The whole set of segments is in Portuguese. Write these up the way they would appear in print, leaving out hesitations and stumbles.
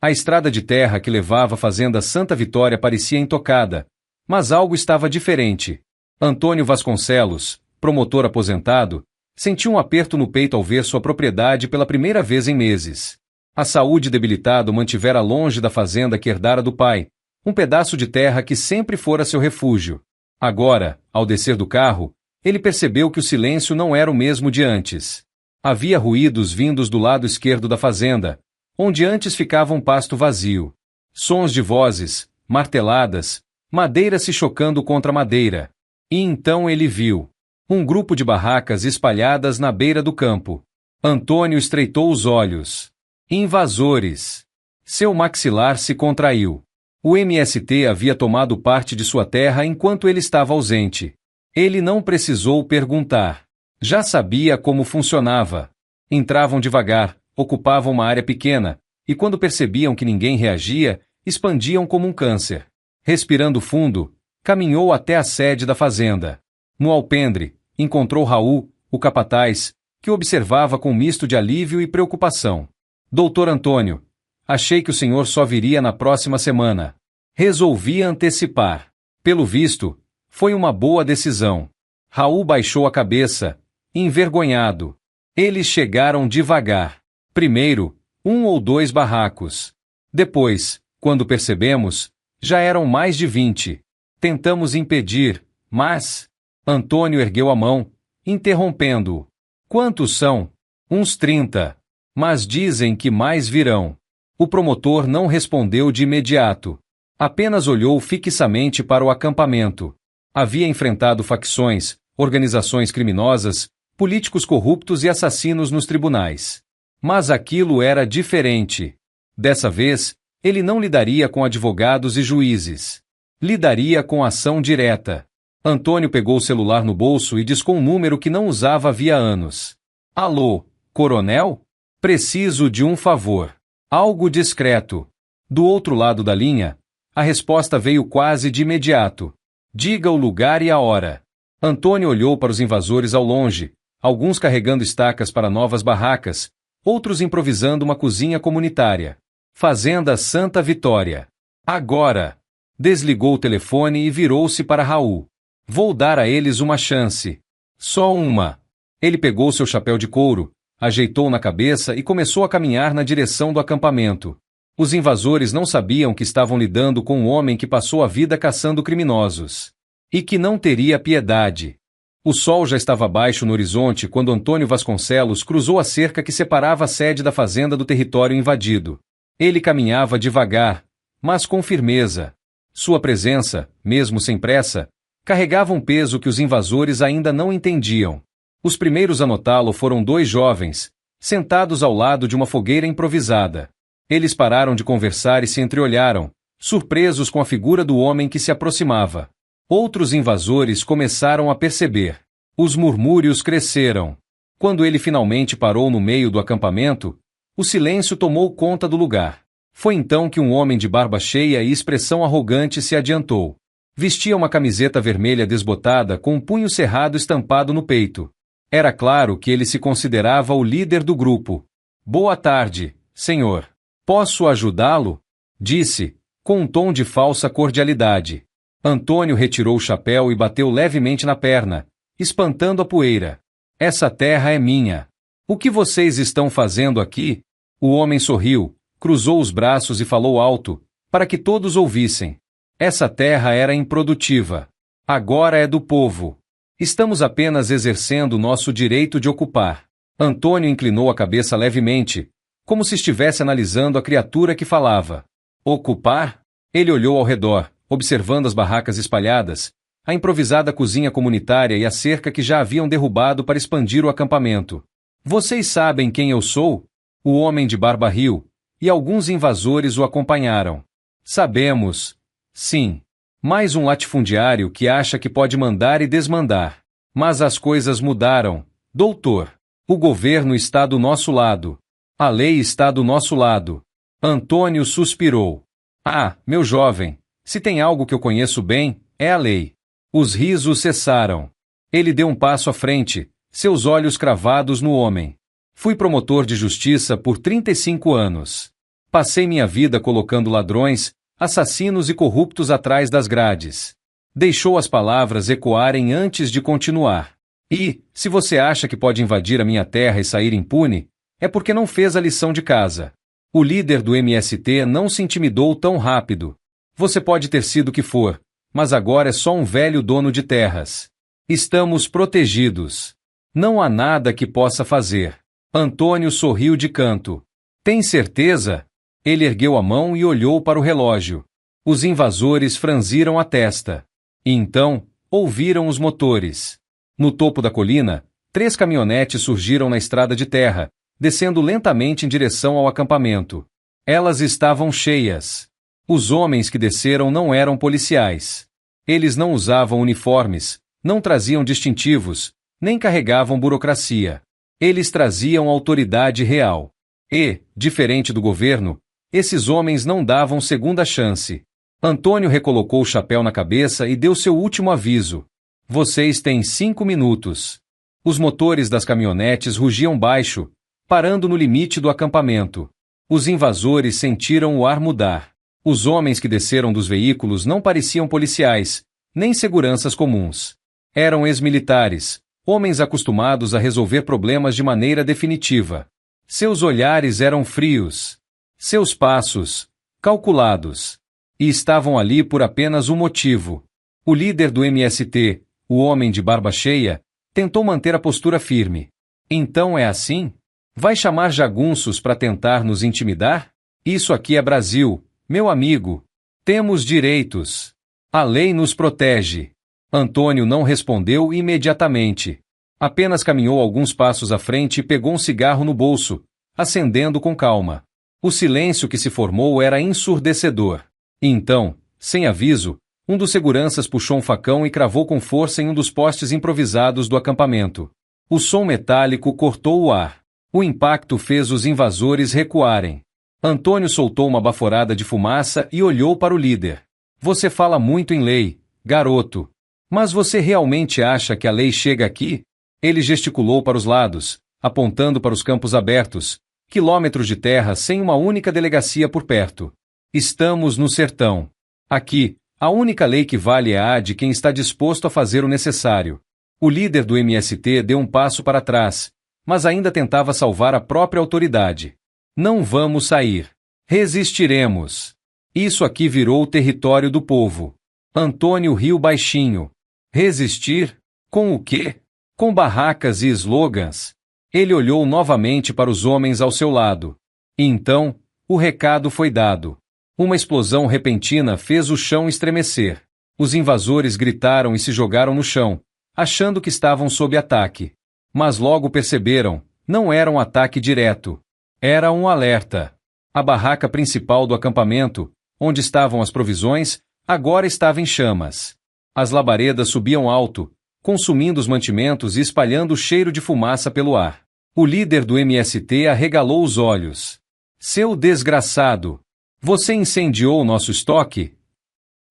A estrada de terra que levava à fazenda Santa Vitória parecia intocada, mas algo estava diferente. Antônio Vasconcelos, promotor aposentado, sentiu um aperto no peito ao ver sua propriedade pela primeira vez em meses. A saúde debilitada o mantivera longe da fazenda que herdara do pai, um pedaço de terra que sempre fora seu refúgio. Agora, ao descer do carro, ele percebeu que o silêncio não era o mesmo de antes. Havia ruídos vindos do lado esquerdo da fazenda, onde antes ficava um pasto vazio. Sons de vozes, marteladas, madeira se chocando contra madeira. E então ele viu um grupo de barracas espalhadas na beira do campo. Antônio estreitou os olhos. Invasores! Seu maxilar se contraiu. O MST havia tomado parte de sua terra enquanto ele estava ausente. Ele não precisou perguntar. Já sabia como funcionava. Entravam devagar, ocupavam uma área pequena, e quando percebiam que ninguém reagia, expandiam como um câncer. Respirando fundo, caminhou até a sede da fazenda. No alpendre, encontrou Raul, o capataz, que observava com um misto de alívio e preocupação. Doutor Antônio, achei que o senhor só viria na próxima semana. Resolvi antecipar. Pelo visto, foi uma boa decisão. Raul baixou a cabeça, envergonhado. Eles chegaram devagar. Primeiro, 1 ou 2 barracos. Depois, quando percebemos, já eram mais de 20. Tentamos impedir, mas... Antônio ergueu a mão, interrompendo-o. Quantos são? Uns 30. Mas dizem que mais virão. O promotor não respondeu de imediato. Apenas olhou fixamente para o acampamento. Havia enfrentado facções, organizações criminosas, políticos corruptos e assassinos nos tribunais. Mas aquilo era diferente. Dessa vez, ele não lidaria com advogados e juízes. Lidaria com ação direta. Antônio pegou o celular no bolso e discou um número que não usava havia anos. Alô, coronel? Preciso de um favor. Algo discreto. Do outro lado da linha, a resposta veio quase de imediato. Diga o lugar e a hora. Antônio olhou para os invasores ao longe, alguns carregando estacas para novas barracas, outros improvisando uma cozinha comunitária. Fazenda Santa Vitória. Agora! Desligou o telefone e virou-se para Raul. Vou dar a eles uma chance. Só uma. Ele pegou seu chapéu de couro, ajeitou na cabeça e começou a caminhar na direção do acampamento. Os invasores não sabiam que estavam lidando com um homem que passou a vida caçando criminosos. E que não teria piedade. O sol já estava baixo no horizonte quando Antônio Vasconcelos cruzou a cerca que separava a sede da fazenda do território invadido. Ele caminhava devagar, mas com firmeza. Sua presença, mesmo sem pressa, carregava um peso que os invasores ainda não entendiam. Os primeiros a notá-lo foram 2 jovens, sentados ao lado de uma fogueira improvisada. Eles pararam de conversar e se entreolharam, surpresos com a figura do homem que se aproximava. Outros invasores começaram a perceber. Os murmúrios cresceram. Quando ele finalmente parou no meio do acampamento, o silêncio tomou conta do lugar. Foi então que um homem de barba cheia e expressão arrogante se adiantou. Vestia uma camiseta vermelha desbotada com um punho cerrado estampado no peito. Era claro que ele se considerava o líder do grupo. Boa tarde, senhor. Posso ajudá-lo? Disse, com um tom de falsa cordialidade. Antônio retirou o chapéu e bateu levemente na perna, espantando a poeira. Essa terra é minha. O que vocês estão fazendo aqui? O homem sorriu, cruzou os braços e falou alto, para que todos ouvissem. Essa terra era improdutiva. Agora é do povo. Estamos apenas exercendo nosso direito de ocupar. Antônio inclinou a cabeça levemente, como se estivesse analisando a criatura que falava. Ocupar? Ele olhou ao redor, observando as barracas espalhadas, a improvisada cozinha comunitária e a cerca que já haviam derrubado para expandir o acampamento. Vocês sabem quem eu sou? O homem de barba riu, e alguns invasores o acompanharam. Sabemos. Sim. Mais um latifundiário que acha que pode mandar e desmandar. Mas as coisas mudaram, doutor. O governo está do nosso lado. A lei está do nosso lado. Antônio suspirou. Ah, meu jovem, se tem algo que eu conheço bem, é a lei. Os risos cessaram. Ele deu um passo à frente, seus olhos cravados no homem. Fui promotor de justiça por 35 anos. Passei minha vida colocando ladrões, assassinos e corruptos atrás das grades. Deixou as palavras ecoarem antes de continuar. E, se você acha que pode invadir a minha terra e sair impune, é porque não fez a lição de casa. O líder do MST não se intimidou tão rápido. Você pode ter sido o que for, mas agora é só um velho dono de terras. Estamos protegidos. Não há nada que possa fazer. Antônio sorriu de canto. Tem certeza? Ele ergueu a mão e olhou para o relógio. Os invasores franziram a testa. E então, ouviram os motores. No topo da colina, 3 caminhonetes surgiram na estrada de terra, descendo lentamente em direção ao acampamento. Elas estavam cheias. Os homens que desceram não eram policiais. Eles não usavam uniformes, não traziam distintivos, nem carregavam burocracia. Eles traziam autoridade real. E, diferente do governo, esses homens não davam segunda chance. Antônio recolocou o chapéu na cabeça e deu seu último aviso. Vocês têm 5 minutos. Os motores das caminhonetes rugiam baixo, parando no limite do acampamento. Os invasores sentiram o ar mudar. Os homens que desceram dos veículos não pareciam policiais, nem seguranças comuns. Eram ex-militares, homens acostumados a resolver problemas de maneira definitiva. Seus olhares eram frios. Seus passos, calculados. E estavam ali por apenas um motivo. O líder do MST, o homem de barba cheia, tentou manter a postura firme. Então é assim? Vai chamar jagunços para tentar nos intimidar? Isso aqui é Brasil, meu amigo. Temos direitos. A lei nos protege. Antônio não respondeu imediatamente. Apenas caminhou alguns passos à frente e pegou um cigarro no bolso, acendendo com calma. O silêncio que se formou era ensurdecedor. E então, sem aviso, um dos seguranças puxou um facão e cravou com força em um dos postes improvisados do acampamento. O som metálico cortou o ar. O impacto fez os invasores recuarem. Antônio soltou uma baforada de fumaça e olhou para o líder. Você fala muito em lei, garoto. Mas você realmente acha que a lei chega aqui? Ele gesticulou para os lados, apontando para os campos abertos, quilômetros de terra sem uma única delegacia por perto. Estamos no sertão. Aqui, a única lei que vale é a de quem está disposto a fazer o necessário. O líder do MST deu um passo para trás, mas ainda tentava salvar a própria autoridade. Não vamos sair. Resistiremos. Isso aqui virou o território do povo. Antônio riu baixinho. Resistir? Com o quê? Com barracas e slogans? Ele olhou novamente para os homens ao seu lado. E então, o recado foi dado. Uma explosão repentina fez o chão estremecer. Os invasores gritaram e se jogaram no chão, achando que estavam sob ataque. Mas logo perceberam, não era um ataque direto. Era um alerta. A barraca principal do acampamento, onde estavam as provisões, agora estava em chamas. As labaredas subiam alto, consumindo os mantimentos e espalhando cheiro de fumaça pelo ar. O líder do MST arregalou os olhos. Seu desgraçado! Você incendiou nosso estoque?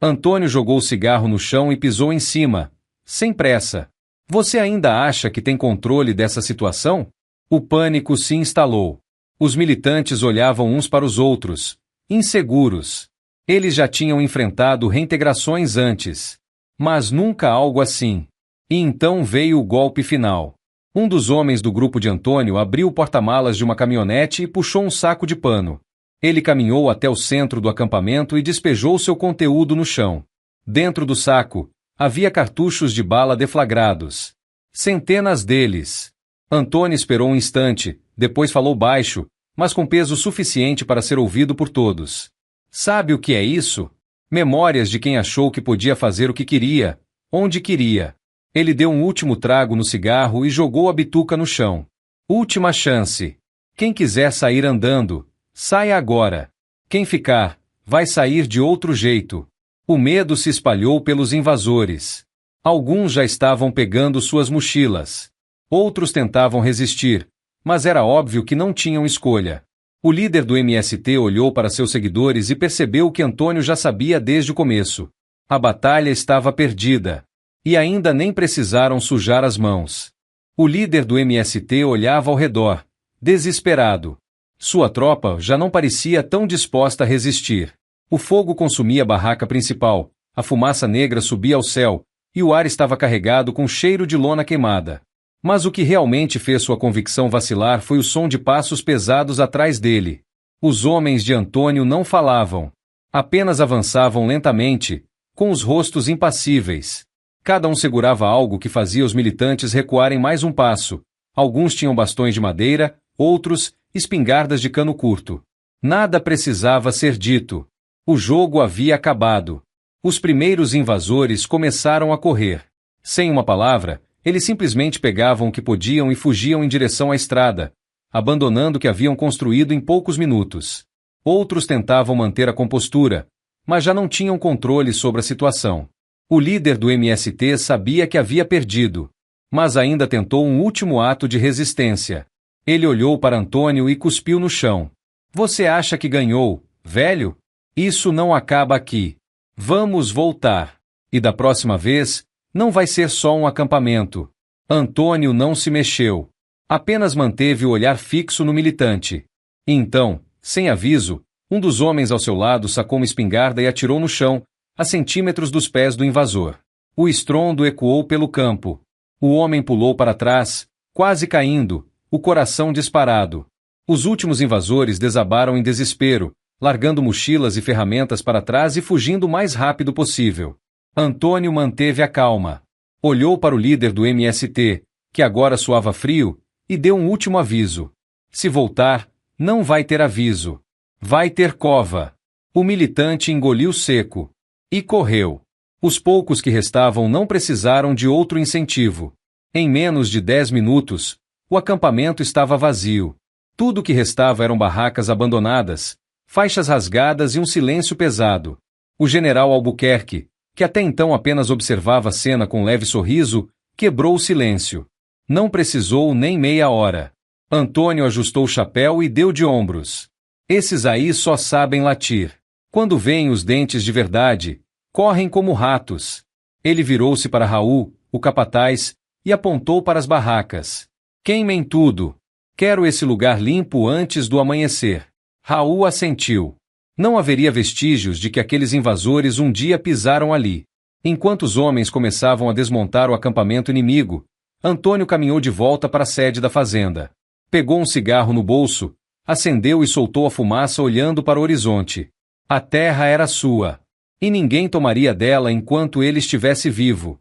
Antônio jogou o cigarro no chão e pisou em cima, sem pressa. Você ainda acha que tem controle dessa situação? O pânico se instalou. Os militantes olhavam uns para os outros, inseguros. Eles já tinham enfrentado reintegrações antes. Mas nunca algo assim. E então veio o golpe final. Um dos homens do grupo de Antônio abriu o porta-malas de uma caminhonete e puxou um saco de pano. Ele caminhou até o centro do acampamento e despejou seu conteúdo no chão. Dentro do saco, havia cartuchos de bala deflagrados. Centenas deles. Antônio esperou um instante, depois falou baixo, mas com peso suficiente para ser ouvido por todos. Sabe o que é isso? Memórias de quem achou que podia fazer o que queria, onde queria. Ele deu um último trago no cigarro e jogou a bituca no chão. Última chance. Quem quiser sair andando, saia agora. Quem ficar, vai sair de outro jeito. O medo se espalhou pelos invasores. Alguns já estavam pegando suas mochilas. Outros tentavam resistir, mas era óbvio que não tinham escolha. O líder do MST olhou para seus seguidores e percebeu o que Antônio já sabia desde o começo. A batalha estava perdida. E ainda nem precisaram sujar as mãos. O líder do MST olhava ao redor, desesperado. Sua tropa já não parecia tão disposta a resistir. O fogo consumia a barraca principal, a fumaça negra subia ao céu, e o ar estava carregado com cheiro de lona queimada. Mas o que realmente fez sua convicção vacilar foi o som de passos pesados atrás dele. Os homens de Antônio não falavam. Apenas avançavam lentamente, com os rostos impassíveis. Cada um segurava algo que fazia os militantes recuarem mais um passo. Alguns tinham bastões de madeira, outros, espingardas de cano curto. Nada precisava ser dito. O jogo havia acabado. Os primeiros invasores começaram a correr. Sem uma palavra, eles simplesmente pegavam o que podiam e fugiam em direção à estrada, abandonando o que haviam construído em poucos minutos. Outros tentavam manter a compostura, mas já não tinham controle sobre a situação. O líder do MST sabia que havia perdido, mas ainda tentou um último ato de resistência. Ele olhou para Antônio e cuspiu no chão. Você acha que ganhou, velho? Isso não acaba aqui. Vamos voltar. E da próxima vez, não vai ser só um acampamento. Antônio não se mexeu. Apenas manteve o olhar fixo no militante. E então, sem aviso, um dos homens ao seu lado sacou uma espingarda e atirou no chão, a centímetros dos pés do invasor. O estrondo ecoou pelo campo. O homem pulou para trás, quase caindo, o coração disparado. Os últimos invasores desabaram em desespero, largando mochilas e ferramentas para trás e fugindo o mais rápido possível. Antônio manteve a calma. Olhou para o líder do MST, que agora suava frio, e deu um último aviso. Se voltar, não vai ter aviso. Vai ter cova. O militante engoliu seco. E correu. Os poucos que restavam não precisaram de outro incentivo. Em menos de 10 minutos, o acampamento estava vazio. Tudo o que restava eram barracas abandonadas, faixas rasgadas e um silêncio pesado. O general Albuquerque, que até então apenas observava a cena com um leve sorriso, quebrou o silêncio. Não precisou nem meia hora. Antônio ajustou o chapéu e deu de ombros. Esses aí só sabem latir. Quando veem os dentes de verdade, correm como ratos. Ele virou-se para Raul, o capataz, e apontou para as barracas. Queimem tudo. Quero esse lugar limpo antes do amanhecer. Raul assentiu. Não haveria vestígios de que aqueles invasores um dia pisaram ali. Enquanto os homens começavam a desmontar o acampamento inimigo, Antônio caminhou de volta para a sede da fazenda. Pegou um cigarro no bolso, acendeu e soltou a fumaça olhando para o horizonte. A terra era sua. E ninguém tomaria dela enquanto ele estivesse vivo.